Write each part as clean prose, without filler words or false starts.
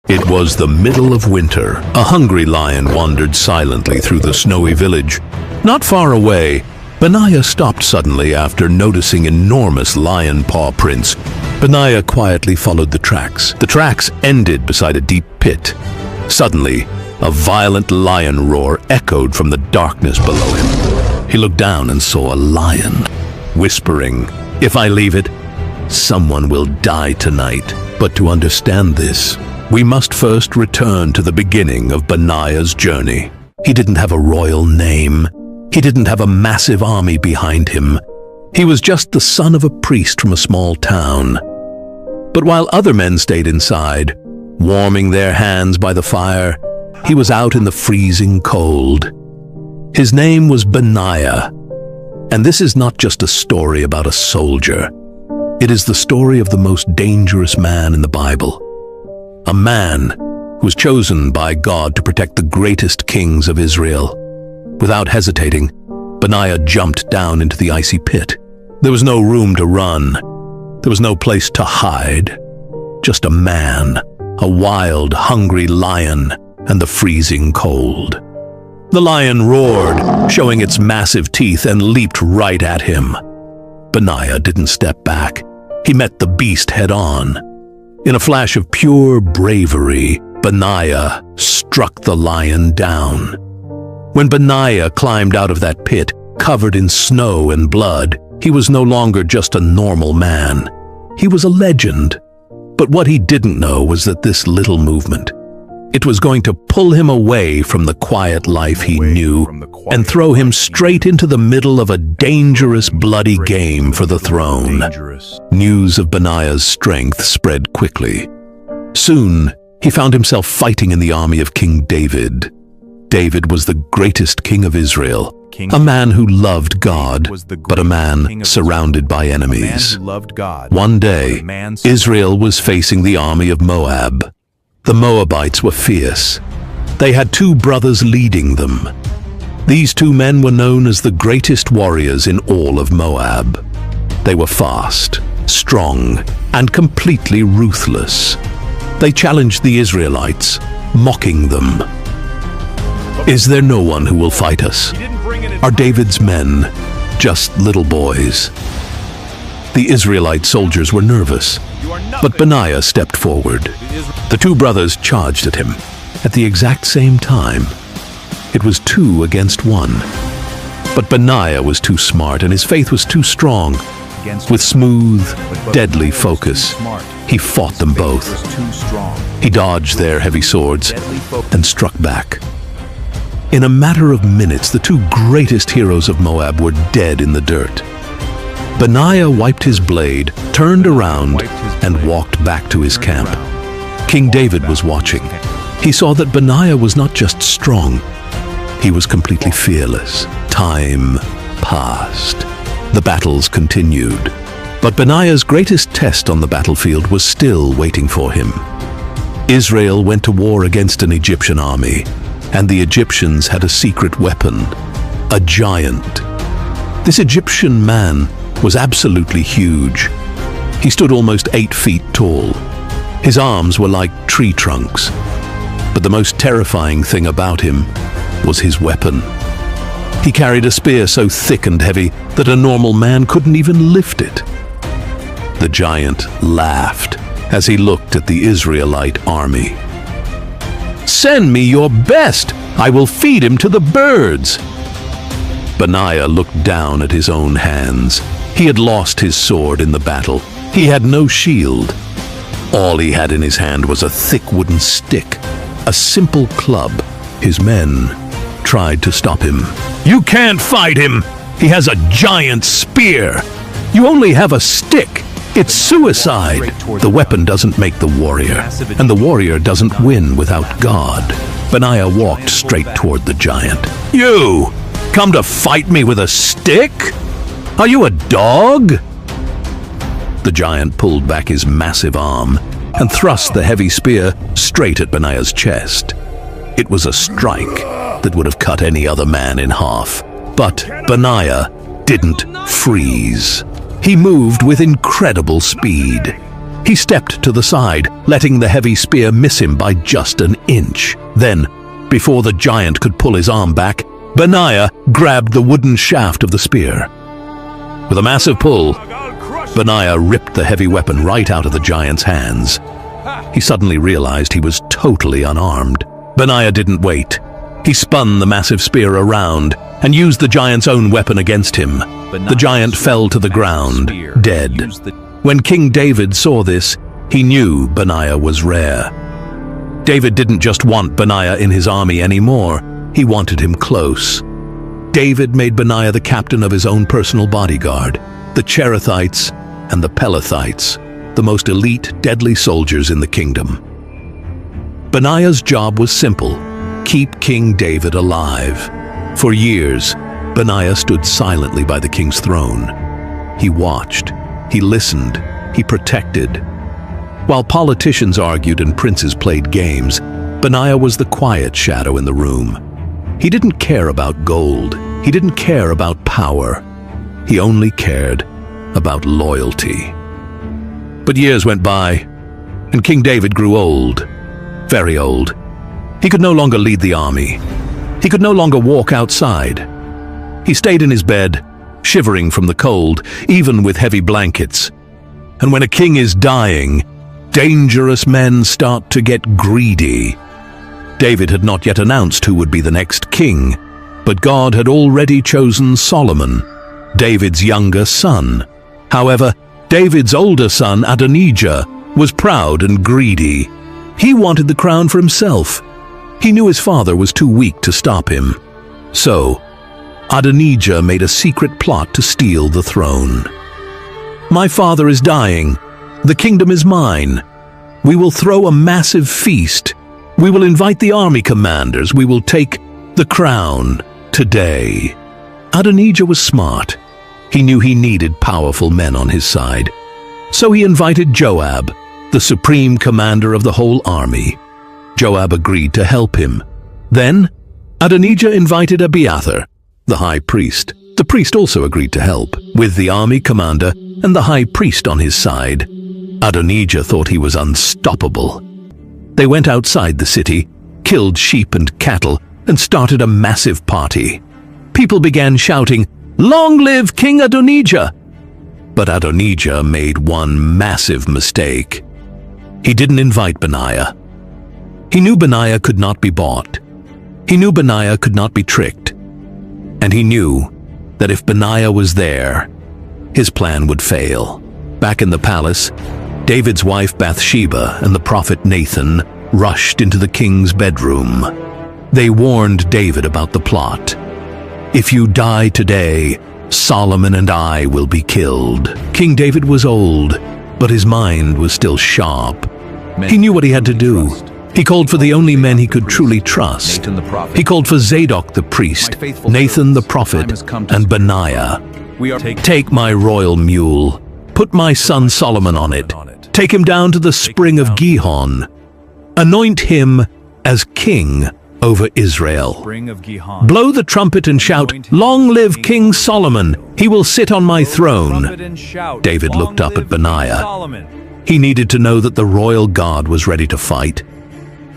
It was the middle of winter. A hungry lion wandered silently through the snowy village. Not far away, Benaiah stopped suddenly after noticing enormous lion paw prints. Benaiah quietly followed the tracks. The tracks ended beside a deep pit. Suddenly, a violent lion roar echoed from the darkness below him. He looked down and saw a lion, whispering, "If I leave it, someone will die tonight." But to understand this, we must first return to the beginning of Benaiah's journey. He didn't have a royal name. He didn't have a massive army behind him. He was just the son of a priest from a small town. But while other men stayed inside, warming their hands by the fire, he was out in the freezing cold. His name was Benaiah. And this is not just a story about a soldier. It is the story of the most dangerous man in the Bible. A man who was chosen by God to protect the greatest kings of Israel. Without hesitating, Benaiah jumped down into the icy pit. There was no room to run. There was no place to hide. Just a man, a wild, hungry lion, and the freezing cold. The lion roared, showing its massive teeth, and leaped right at him. Benaiah didn't step back. He met the beast head-on. In a flash of pure bravery, Benaiah struck the lion down. When Benaiah climbed out of that pit, covered in snow and blood, he was no longer just a normal man. He was a legend. But what he didn't know was that this little movement, it was going to pull him away from the quiet life he knew and throw him straight into the middle of a dangerous, bloody game for the throne. News of Benaiah's strength spread quickly. Soon, he found himself fighting in the army of King David. David was the greatest king of Israel, a man who loved God, but a man surrounded by enemies. One day, Israel was facing the army of Moab. The Moabites were fierce. They had two brothers leading them. These two men were known as the greatest warriors in all of Moab. They were fast, strong, and completely ruthless. They challenged the Israelites, mocking them. "Is there no one who will fight us? Are David's men just little boys?" The Israelite soldiers were nervous, but Benaiah stepped forward. The two brothers charged at him at the exact same time. It was 2 against 1. But Benaiah was too smart and his faith was too strong. With smooth, deadly focus, he fought them both. He dodged their heavy swords and struck back. In a matter of minutes, the two greatest heroes of Moab were dead in the dirt. Benaiah wiped his blade, turned around, and walked back to his camp. King David was watching. He saw that Benaiah was not just strong, he was completely fearless. Time passed. The battles continued. But Benaiah's greatest test on the battlefield was still waiting for him. Israel went to war against an Egyptian army, and the Egyptians had a secret weapon, a giant. This Egyptian man was absolutely huge. He stood almost 8 feet tall. His arms were like tree trunks. But the most terrifying thing about him was his weapon. He carried a spear so thick and heavy that a normal man couldn't even lift it. The giant laughed as he looked at the Israelite army. "Send me your best! I will feed him to the birds!" Benaiah looked down at his own hands. He had lost his sword in the battle. He had no shield. All he had in his hand was a thick wooden stick, a simple club. His men tried to stop him. "You can't fight him! He has a giant spear! You only have a stick! It's suicide!" The weapon doesn't make the warrior, and the warrior doesn't win without God. Benaiah walked straight toward the giant. "You! Come to fight me with a stick? Are you a dog?" The giant pulled back his massive arm and thrust the heavy spear straight at Benaiah's chest. It was a strike that would have cut any other man in half. But Benaiah didn't freeze. He moved with incredible speed. He stepped to the side, letting the heavy spear miss him by just an inch. Then, before the giant could pull his arm back, Benaiah grabbed the wooden shaft of the spear. With a massive pull, Benaiah ripped the heavy weapon right out of the giant's hands. He suddenly realized he was totally unarmed. Benaiah didn't wait. He spun the massive spear around and used the giant's own weapon against him. The giant fell to the ground, dead. When King David saw this, he knew Benaiah was rare. David didn't just want Benaiah in his army anymore, he wanted him close. David made Benaiah the captain of his own personal bodyguard, the Cherethites and the Pelethites, the most elite, deadly soldiers in the kingdom. Benaiah's job was simple: keep King David alive. For years, Benaiah stood silently by the king's throne. He watched, he listened, he protected. While politicians argued and princes played games, Benaiah was the quiet shadow in the room. He didn't care about gold. He didn't care about power. He only cared about loyalty. But years went by, and King David grew old, very old. He could no longer lead the army. He could no longer walk outside. He stayed in his bed, shivering from the cold, even with heavy blankets. And when a king is dying, dangerous men start to get greedy. David had not yet announced who would be the next king, but God had already chosen Solomon, David's younger son. However, David's older son, Adonijah, was proud and greedy. He wanted the crown for himself. He knew his father was too weak to stop him. So, Adonijah made a secret plot to steal the throne. "My father is dying. The kingdom is mine. We will throw a massive feast. We will invite the army commanders. We will take the crown today." Adonijah was smart. He knew he needed powerful men on his side. So he invited Joab, the supreme commander of the whole army. Joab agreed to help him. Then, Adonijah invited Abiathar, the high priest. The priest also agreed to help. With the army commander and the high priest on his side, Adonijah thought he was unstoppable. They went outside the city, killed sheep and cattle, and started a massive party. People began shouting, "Long live King Adonijah!" But Adonijah made one massive mistake. He didn't invite Benaiah. He knew Benaiah could not be bought. He knew Benaiah could not be tricked. And he knew that if Benaiah was there, his plan would fail. Back in the palace, David's wife Bathsheba and the prophet Nathan rushed into the king's bedroom. They warned David about the plot. "If you die today, Solomon and I will be killed." King David was old, but his mind was still sharp. He knew what he had to do. He called for the only men he could truly trust. He called for Zadok the priest, Nathan the prophet, and Benaiah. "Take my royal mule. Put my son Solomon on it. Take him down to the spring of Gihon. Anoint him as king over Israel. Blow the trumpet and shout, 'Long live King Solomon! He will sit on my throne.'" David looked up at Benaiah. He needed to know that the royal guard was ready to fight.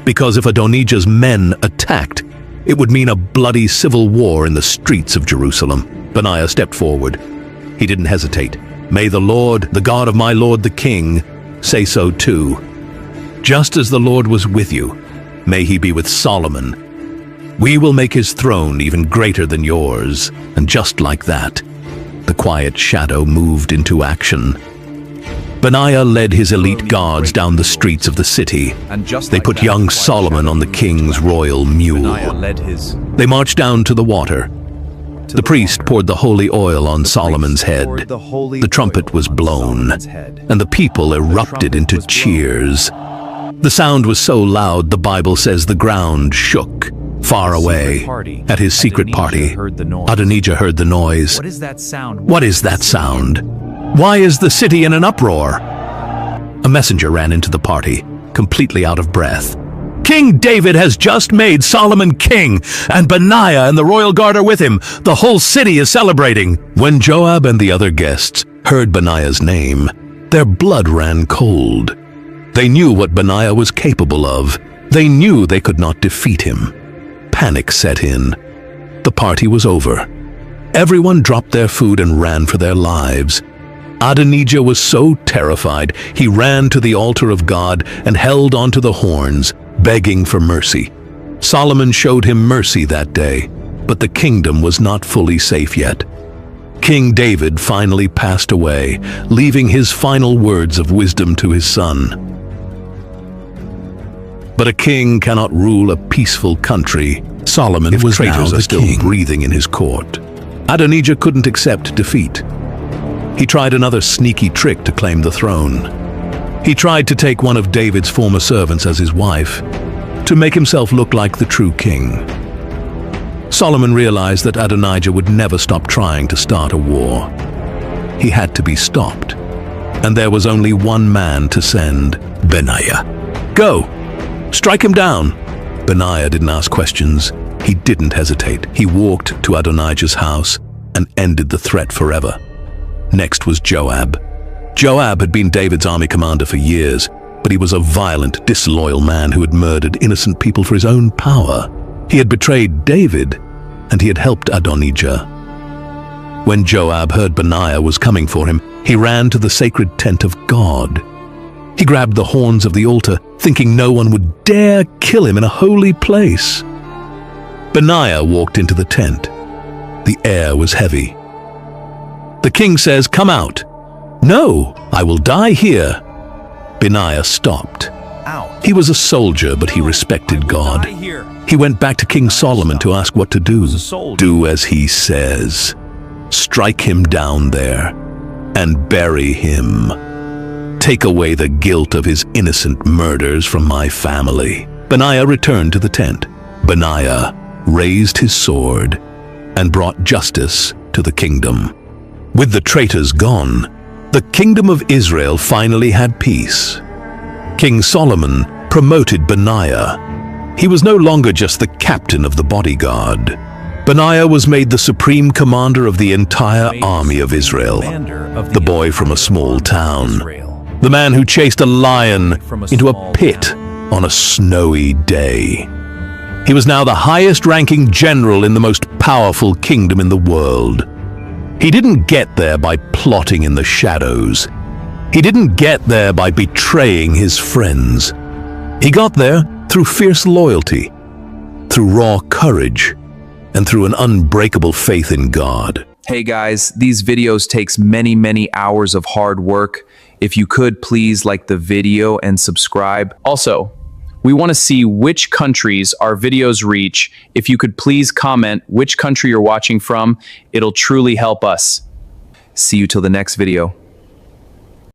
Because if Adonijah's men attacked, it would mean a bloody civil war in the streets of Jerusalem. Benaiah stepped forward. He didn't hesitate. "May the Lord, the God of my lord the king, say so too. Just as the Lord was with you, may he be with Solomon. We will make his throne even greater than yours." And just like that, the quiet shadow moved into action. Benaiah led his elite guards down the streets of the city. They put young Solomon on the king's royal mule. They marched down to the water. The priest poured the holy oil on Solomon's head. The trumpet was blown, and the people erupted into cheers. The sound was so loud, the Bible says the ground shook. Far away, at his secret party, Adonijah heard the noise. "What is that sound? What is that sound? Why is the city in an uproar?" A messenger ran into the party, completely out of breath. "King David has just made Solomon king, and Benaiah and the royal guard are with him. The whole city is celebrating." When Joab and the other guests heard Benaiah's name, Their blood ran cold. They knew what Benaiah was capable of. They knew they could not defeat him. Panic set in. The party was over. Everyone dropped their food and ran for their lives. Adonijah was so terrified, he ran to the altar of God and held onto the horns, begging for mercy. Solomon showed him mercy that day, but the kingdom was not fully safe yet. King David finally passed away, leaving his final words of wisdom to his son. But a king cannot rule a peaceful country. Solomon was traitors are still breathing in his court. Adonijah couldn't accept defeat. He tried another sneaky trick to claim the throne. He tried to take one of David's former servants as his wife, to make himself look like the true king. Solomon realized that Adonijah would never stop trying to start a war. He had to be stopped, and there was only one man to send: Benaiah. Go! Strike him down! Benaiah didn't ask questions. He didn't hesitate. He walked to Adonijah's house and ended the threat forever. Next was Joab. Joab had been David's army commander for years, but he was a violent, disloyal man who had murdered innocent people for his own power. He had betrayed David, and he had helped Adonijah. When Joab heard Benaiah was coming for him, he ran to the sacred tent of God. He grabbed the horns of the altar, thinking no one would dare kill him in a holy place. Benaiah walked into the tent. The air was heavy. The king says, "Come out." "No, I will die here." Benaiah stopped. He was a soldier, but he respected God. He went back to King Solomon to ask what to do. Do as he says. Strike him down there and bury him. Take away the guilt of his innocent murders from my family. Benaiah returned to the tent. Benaiah raised his sword and brought justice to the kingdom. With the traitors gone, the kingdom of Israel finally had peace. King Solomon promoted Benaiah. He was no longer just the captain of the bodyguard. Benaiah was made the supreme commander of the entire army of Israel, the boy from a small town, the man who chased a lion into a pit on a snowy day. He was now the highest-ranking general in the most powerful kingdom in the world. He didn't get there by plotting in the shadows. He didn't get there by betraying his friends. He got there through fierce loyalty, through raw courage, and through an unbreakable faith in God. Hey guys, these videos takes many hours of hard work. If you could, please like the video and subscribe. Also, we want to see which countries our videos reach. If you could please comment which country you're watching from, it'll truly help us. See you till the next video.